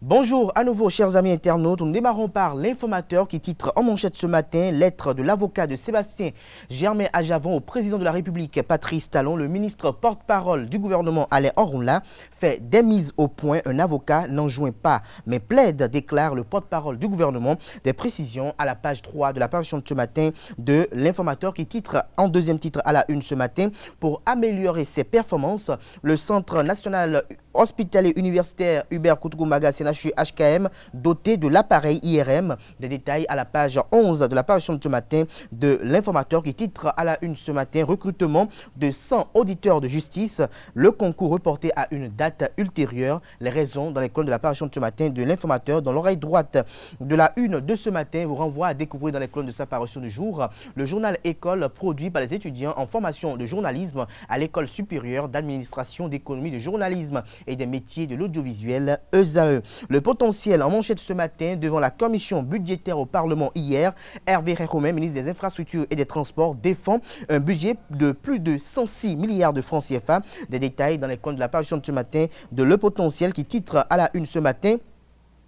Bonjour à nouveau chers amis internautes, nous démarrons par l'informateur qui titre en manchette ce matin lettre de l'avocat de Sébastien Germain Ajavon au président de la République Patrice Talon. Le ministre porte-parole du gouvernement Alain Orunla fait des mises au point. Un avocat n'enjoint pas mais plaide, déclare le porte-parole du gouvernement. Des précisions à la page 3 de la parution de ce matin de l'informateur qui titre en deuxième titre à la une ce matin. Pour améliorer ses performances, le Centre national hospitalier universitaire Hubert Koutoumaga CNHU HKM doté de l'appareil IRM. Des détails à la page 11 de la parution de ce matin de l'informateur qui titre à la une ce matin recrutement de 100 auditeurs de justice. Le concours reporté à une date ultérieure. Les raisons dans les colonnes de la parution de ce matin de l'informateur. Dans l'oreille droite de la une de ce matin vous renvoie à découvrir dans les colonnes de sa parution du jour le journal École produit par les étudiants en formation de journalisme à l'école supérieure d'administration d'économie de journalisme et des métiers de l'audiovisuel ESAE. Le potentiel en manchette ce matin devant la commission budgétaire au Parlement hier. Hervé Réromain, ministre des Infrastructures et des Transports, défend un budget de plus de 106 milliards de francs CFA. Des détails dans les colonnes de la parution de ce matin de Le Potentiel qui titre à la une ce matin.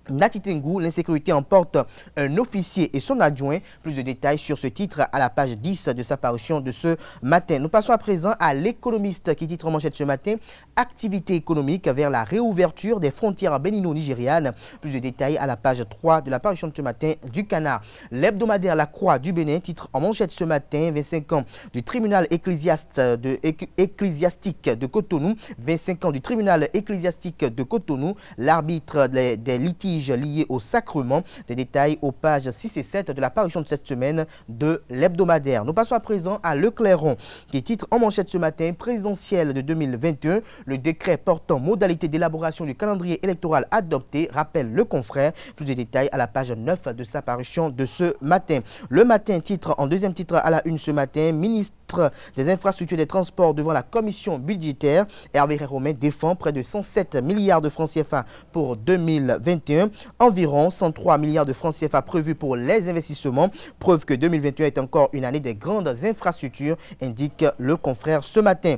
Nati Tengou, l'insécurité emporte un officier et son adjoint. Plus de détails sur ce titre à la page 10 de sa parution de ce matin. Nous passons à présent à l'économiste qui titre en manchette ce matin. Activité économique vers la réouverture des frontières bénino-nigérianes. Plus de détails à la page 3 de la parution de ce matin du Canard. L'hebdomadaire La Croix du Bénin titre en manchette ce matin 25 ans du tribunal ecclésiastique de Cotonou. 25 ans du tribunal ecclésiastique de Cotonou. L'arbitre des litiges liés au sacrement. Des détails aux pages 6 et 7 de la parution de cette semaine de l'hebdomadaire. Nous passons à présent à Le Clairon qui titre en manchette ce matin présidentielle de 2021. Le décret portant modalité d'élaboration du calendrier électoral adopté, rappelle le confrère. Plus de détails à la page 9 de sa parution de ce matin. Le Matin titre en deuxième titre à la une ce matin, ministre des infrastructures et des transports devant la commission budgétaire. Hervé Réromain défend près de 107 milliards de francs CFA pour 2021. Environ 103 milliards de francs CFA prévus pour les investissements. Preuve que 2021 est encore une année des grandes infrastructures, indique le confrère ce matin.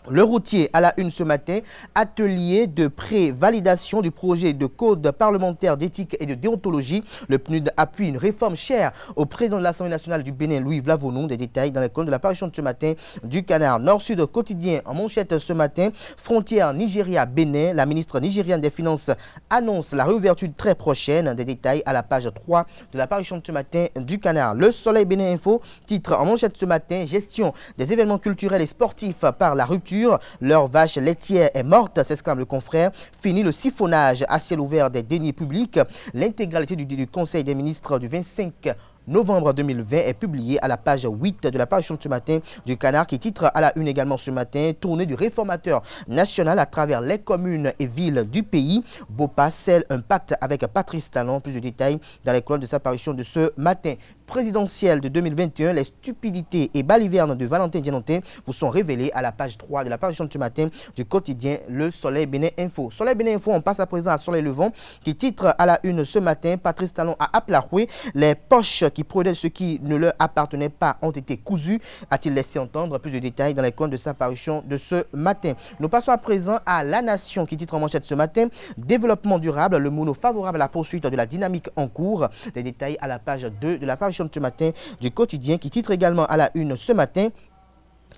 Le routier à la une ce matin, atelier de pré-validation du projet de code parlementaire d'éthique et de déontologie. Le PNUD appuie une réforme chère au président de l'Assemblée nationale du Bénin, Louis Vlavonou. Des détails dans les colonnes de la parution de ce matin du Canard. Nord-Sud quotidien en manchette ce matin. Frontière Nigeria-Bénin. La ministre nigériane des Finances annonce la réouverture très prochaine. Des détails à la page 3 de la parution de ce matin du Canard. Le Soleil Bénin Info titre en manchette ce matin, gestion des événements culturels et sportifs par la rupture. Leur vache laitière est morte, s'exclame le confrère. Fini le siphonnage à ciel ouvert des deniers publics. L'intégralité du Conseil des ministres du 25 novembre 2020 est publié à la page 8 de la parution de ce matin du Canard qui titre à la une également ce matin tournée du réformateur national à travers les communes et villes du pays. Bopa scelle un pacte avec Patrice Talon. Plus de détails dans les colonnes de sa parution de ce matin. Présidentielle de 2021, les stupidités et balivernes de Valentin Dianonté vous sont révélées à la page 3 de la parution de ce matin du quotidien Le Soleil Bénin Info. Soleil Bénin Info, on passe à présent à Soleil Levant qui titre à la une ce matin, Patrice Talon a Aplaroué, les poches qui prenaient ce qui ne leur appartenait pas ont été cousues, a-t-il laissé entendre. Plus de détails dans les colonnes de sa parution de ce matin. Nous passons à présent à La Nation qui titre en manchette ce matin, développement durable, le mono favorable à la poursuite de la dynamique en cours. Des détails à la page 2 de la parution de ce matin du quotidien qui titre également à la une ce matin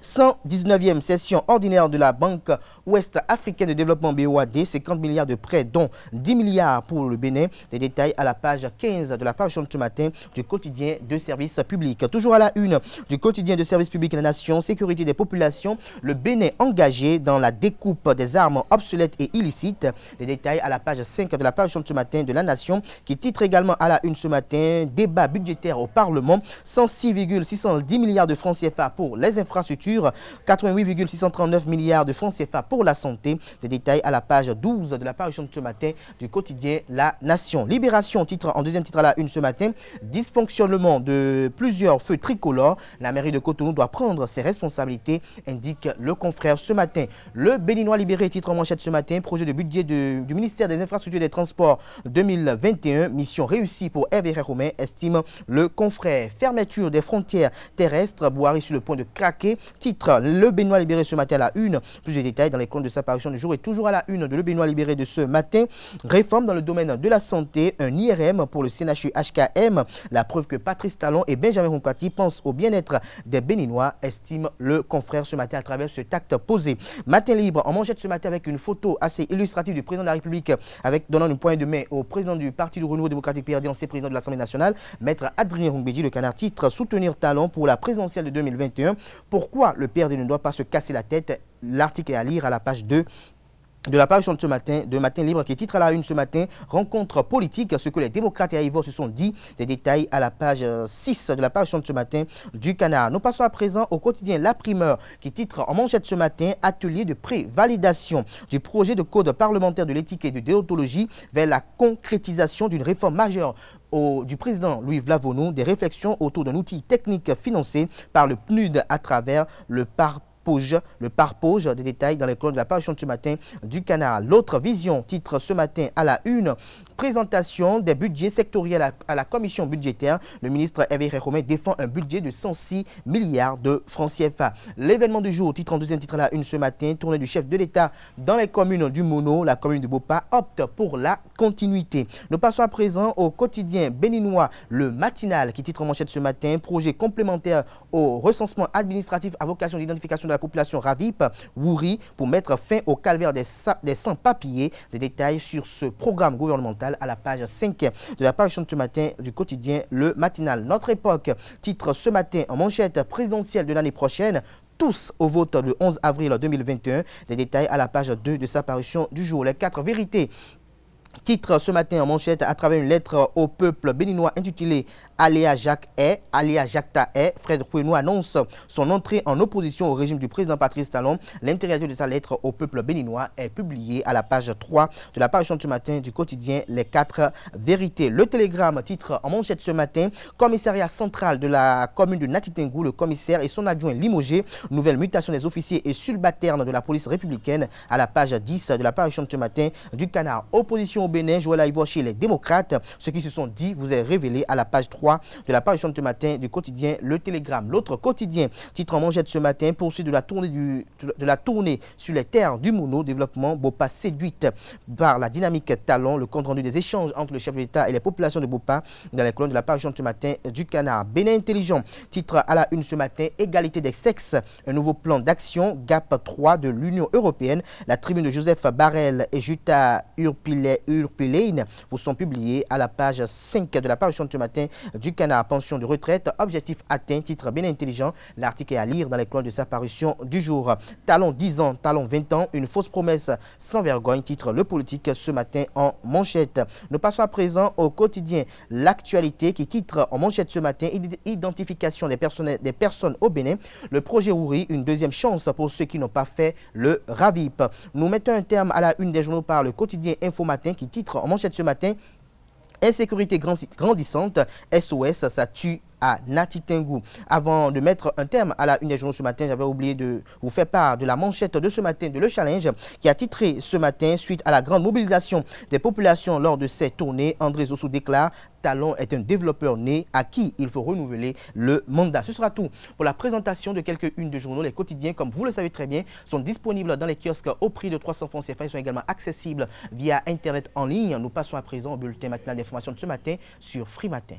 119e session ordinaire de la Banque ouest-africaine de développement BOAD, 50 milliards de prêts dont 10 milliards pour le Bénin. Des détails à la page 15 de la parution de ce matin du quotidien de service public. Toujours à la une du quotidien de service public de la nation, sécurité des populations, le Bénin engagé dans la découpe des armes obsolètes et illicites. Des détails à la page 5 de la parution de ce matin de la nation qui titre également à la une ce matin, débat budgétaire au Parlement, 106,610 milliards de francs CFA pour les infrastructures. 88,639 milliards de francs CFA pour la santé. Des détails à la page 12 de la parution de ce matin du quotidien La Nation. Libération titre en deuxième titre à la une ce matin, dysfonctionnement de plusieurs feux tricolores. La mairie de Cotonou doit prendre ses responsabilités, indique le confrère ce matin. Le Béninois libéré titre en manchette ce matin, projet de budget du ministère des Infrastructures et des Transports 2021, mission réussie pour Hervé Réromain, estime le confrère. Fermeture des frontières terrestres, Boari sur le point de craquer. Titre, le Béninois libéré ce matin à la une. Plus de détails dans les colonnes de sa parution du jour et toujours à la une de le Béninois libéré de ce matin. Réforme dans le domaine de la santé, un IRM pour le CNHU HKM. La preuve que Patrice Talon et Benjamin Roncati pensent au bien-être des Béninois, estime le confrère ce matin à travers ce acte posé. Matin libre en manchette ce matin avec une photo assez illustrative du président de la République donnant une poignée de main au président du Parti du Renouveau démocratique PRD, ancien président de l'Assemblée nationale, maître Adrien Roumbédi. Le Canard titre soutenir Talon pour la présidentielle de 2021. Pourquoi le PRD ne doit pas se casser la tête? L'article est à lire à la page 2 de la parution de ce matin, de Matin Libre, qui titre à la une ce matin, rencontre politique, ce que les démocrates et Haïvor se sont dit. Des détails à la page 6 de la parution de ce matin du Canard. Nous passons à présent au quotidien La Primeur, qui titre en manchette ce matin, atelier de pré-validation du projet de code parlementaire de l'éthique et de déontologie vers la concrétisation d'une réforme majeure du président Louis Vlavonou, des réflexions autour d'un outil technique financé par le PNUD à travers le parpauge des détails dans les colonnes de la parution de ce matin du Canard. L'autre vision titre ce matin à la une, présentation des budgets sectoriels à la commission budgétaire. Le ministre Hervé Romain défend un budget de 106 milliards de francs CFA. L'événement du jour, titre en deuxième titre à la une ce matin, tournée du chef de l'État dans les communes du Mono. La commune de Bopa opte pour la continuité. Nous passons à présent au quotidien béninois, le matinal, qui titre en manchette ce matin, projet complémentaire au recensement administratif à vocation d'identification de la population RAVIP, Wouri, pour mettre fin au calvaire des sans-papiers. Des détails sur ce programme gouvernemental à la page 5 de la parution de ce matin du quotidien Le Matinal. Notre époque titre ce matin en manchette présidentielle de l'année prochaine. Tous au vote le 11 avril 2021. Des détails à la page 2 de sa parution du jour. Les 4 vérités. Titre ce matin en manchette à travers une lettre au peuple béninois intitulée Aléa Jacques Hay, Aléa Jacques Tahay, Fred Rouenou annonce son entrée en opposition au régime du président Patrice Talon. L'intérieur de sa lettre au peuple béninois est publié à la page 3 de la parution de ce matin du quotidien Les 4 vérités. Le Télégramme titre en manchette ce matin, commissariat central de la commune de Natitengou, le commissaire et son adjoint limogé. Nouvelle mutation des officiers et subalternes de la police républicaine à la page 10 de la parution de ce matin du Canard. Opposition au Bénin, Joël Haïvor chez les démocrates. Ce qui se sont dit vous est révélé à la page 3 de la parution de ce matin du quotidien Le Télégramme. L'autre quotidien titre en manchette ce matin, poursuite de la tournée sur les terres du Mono, développement Bopa séduite par la dynamique Talon. Le compte rendu des échanges entre le chef de l'État et les populations de Bopa dans les colonnes de la parution de ce matin du Canard. Bénin intelligent titre à la une ce matin, égalité des sexes, un nouveau plan d'action GAP 3 de l'Union européenne. La tribune de Joseph Barrel et Jutta Urpilaine vous sont publiés à la page 5 de la parution de ce matin du Canard. Pension de retraite, objectif atteint, titre bien intelligent. L'article est à lire dans les colonnes de sa parution du jour. Talon 10 ans, Talon 20 ans, une fausse promesse sans vergogne, titre Le Politique ce matin en manchette. Nous passons à présent au quotidien L'actualité qui titre en manchette ce matin, identification des personnes au Bénin. Le projet Wouri, une deuxième chance pour ceux qui n'ont pas fait le RAVIP. Nous mettons un terme à la une des journaux par le quotidien Info Matin qui titre en manchette ce matin, insécurité grandissante, SOS, ça tue à Natitengou. Avant de mettre un terme à la une des journaux ce matin, j'avais oublié de vous faire part de la manchette de ce matin de Le Challenge qui a titré ce matin suite à la grande mobilisation des populations lors de ces tournées. André Zossou déclare Talon est un développeur né à qui il faut renouveler le mandat. Ce sera tout pour la présentation de quelques-unes de journaux. Les quotidiens, comme vous le savez très bien, sont disponibles dans les kiosques au prix de 300 francs CFA. Ils sont également accessibles via Internet en ligne. Nous passons à présent au bulletin matinal d'information de ce matin sur Free Matin.